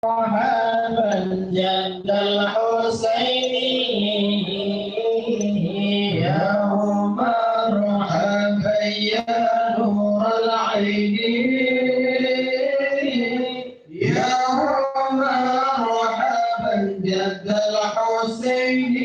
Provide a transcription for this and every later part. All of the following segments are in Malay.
مرحبا جد الحسين يا مرحبا يا نور العين يا مرحبا جد الحسين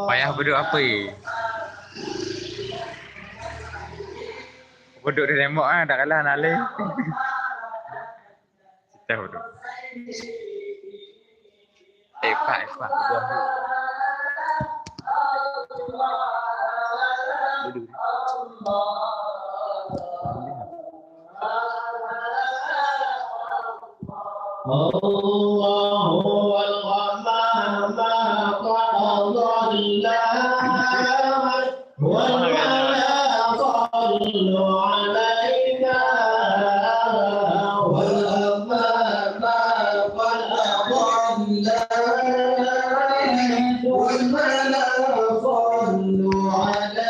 Payah berduk apa? Berduk di tembok tak kalah nalih. Kita berduk. Pak. Buah tu. Duduk. الله هو الغمام قضى الله والملا صلوا عليك والغمام قضى الله والملا صلوا عليك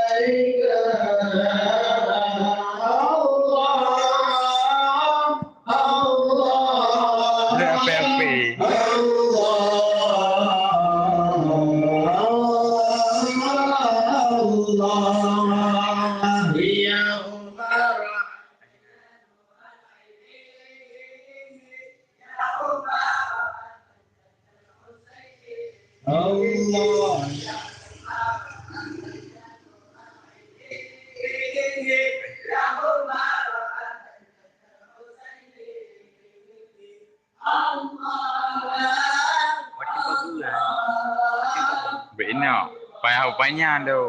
Benar. Payah panjang tu.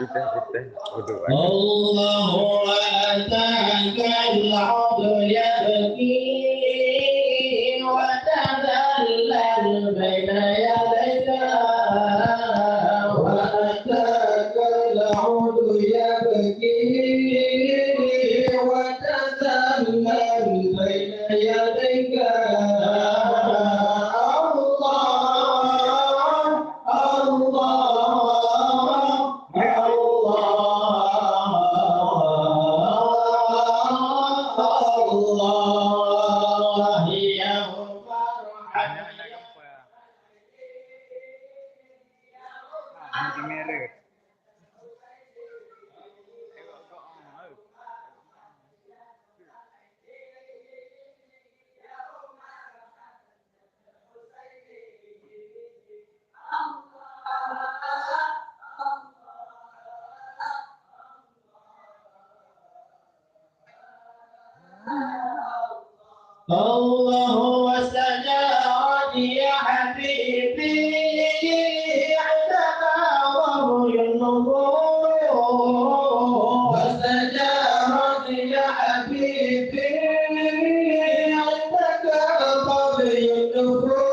Kita. Duduk. الله أتاك العبد يبكي وتذلل بين يديك وأتاك العبد يبكي وتذلل بين يديك الله واستجارت يا حبيبي عندك ضوء النبوة واستجارت يا حبيبي عندك ضوء النبوة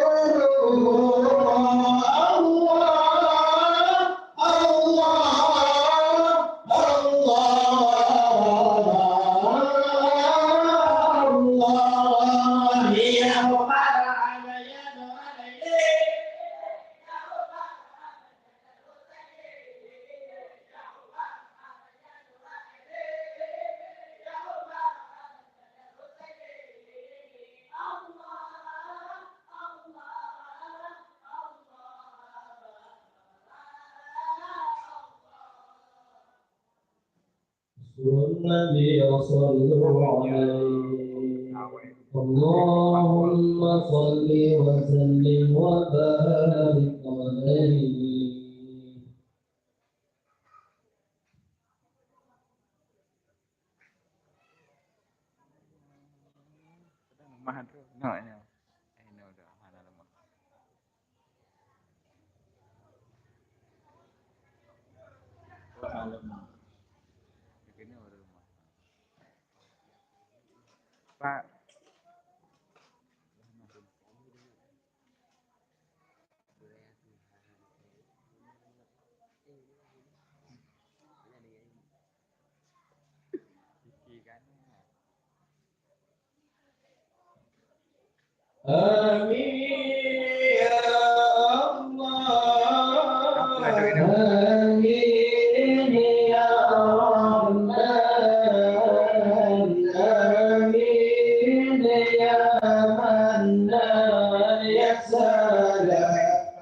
النبي صلوا عليه اللهم صل وسلم وبارك عليه Lemah tu. No. Dah. Mana lemah. Kena orang lemah. Pak. Amin ya Allah. Amin ya Rahman. Amin ya Mannan ya Salam.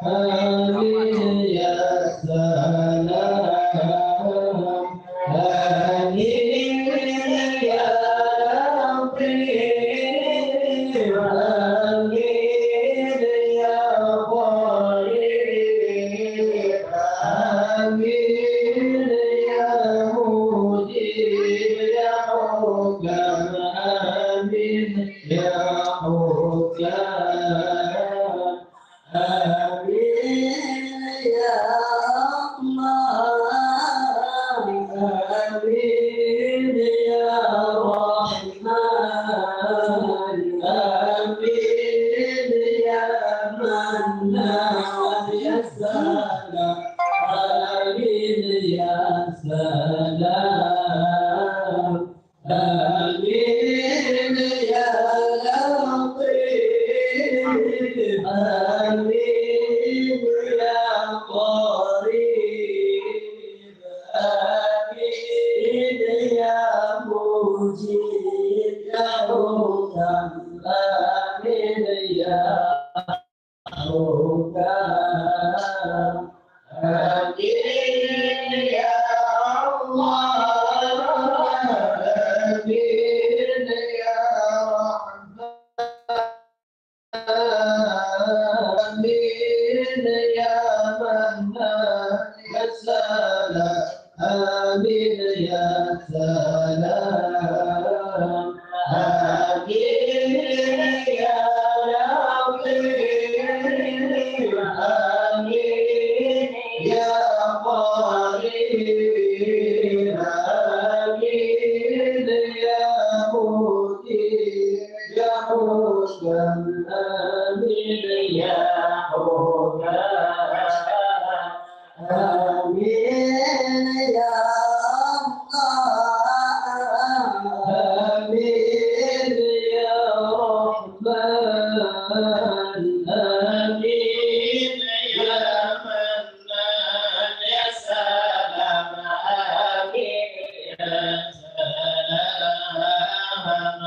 Amin ya Salam. Amin ya Latif. Amin ya Qarib. Amin ya Mujib ya Hukam. Amin ya Hukam. Amin ya Allah. Amin ya Rahman. Amin ya Mannan ya Salam. Amin ya Salam. Amin ya Latif. Amin ya Qarib. Amin ya Mujib ya Hukam. Amin ya Hukam. Amin ya Allah. Amin ya Rahman. Amin ya Mannan ya Salam. Amin ya Salam. Amin ya Latif. Amin ya Qarib. Amin ya Mujib ya Hukam. Amin ya Hukam. Amin ya Allah. Amin ya Rahman. Amin ya Mannan ya Salam. Amin ya Salam.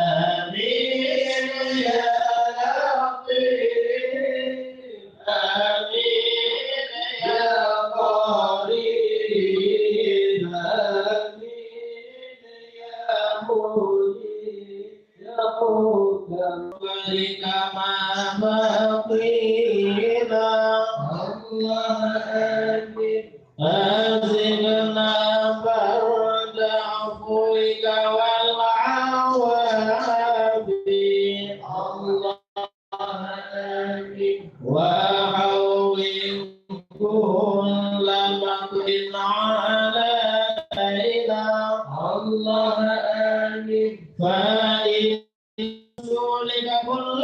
Amin ya Latif. Amin ya Qarib. Amin ya Mujib ya Hukam. Kama baqina Allah amin. Azilna barda afuika wal awabi Allah amin. Wa hawwin kulla maqin alaina Allah amin. Fa رسولك كل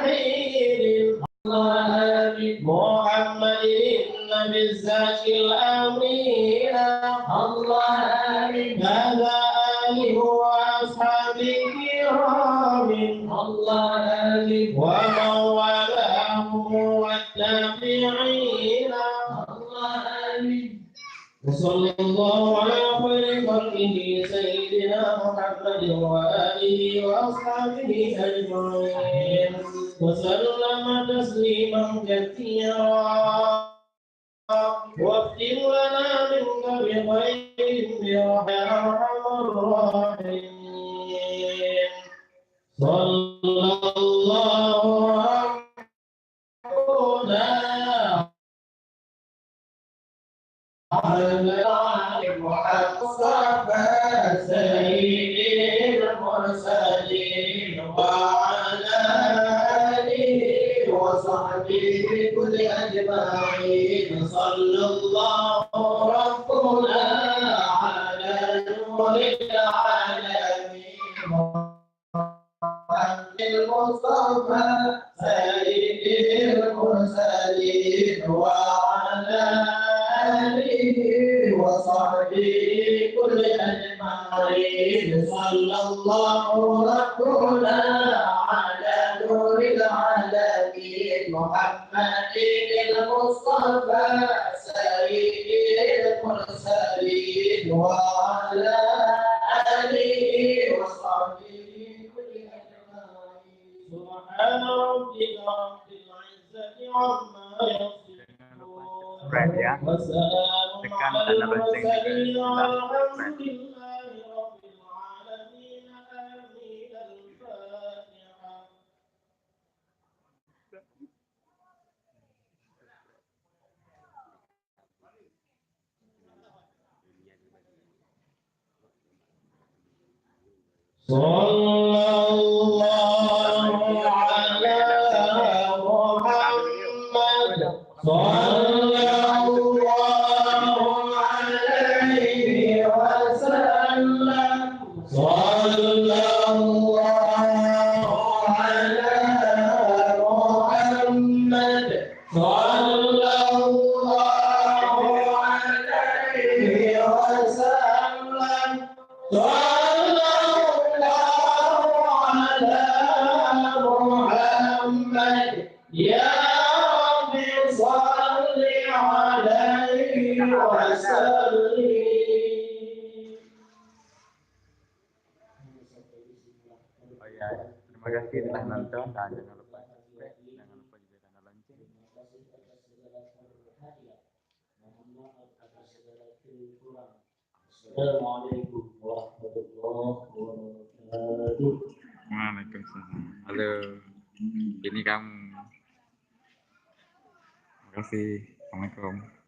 حين الله آمين. محمد النبي الزكي الأمين الله آمين. هذا آله وأصحابه كرام الله آمين. ومن والاهم والتابعين الله آمين. وصلى الله على خير خلقه سيدنا محمد وآله وأصحابه أجمعين وسلم تسليما كثيرا. واختم لنا منك بخير يا أرحم الراحمين. صلى الله على محمد سيد المرسلين وعلى آله وصحبه كل أجمعين. صلى الله ربنا على نور العالمين. المصطفى سيد المرسلين وعلى آله وصحبه كل أجمعين صلى الله ربنا على نور العالمين محمد المصطفى سيد المرسلين وعلى آله وصحبه كل أجمعين سبحان ربك رب العزة عما يصفون ya. وسلام Tekan على tanda lonceng المرسلين juga. والحمد لله رب العالمين آمين الفاتحة صلى الله على محمد صلى الله عليه وسلم صلى الله على محمد صلى الله عليه وسلم صلى الله على محمد يا رب صل عليه وسلم Oh ya, terima kasih telah nonton dan jangan lupa subscribe, jangan lupa juga tanda lonceng. Assalamualaikum warahmatullahi wabarakatuh. Waalaikumsalam. Halo, ini kamu. Terima kasih. Assalamualaikum.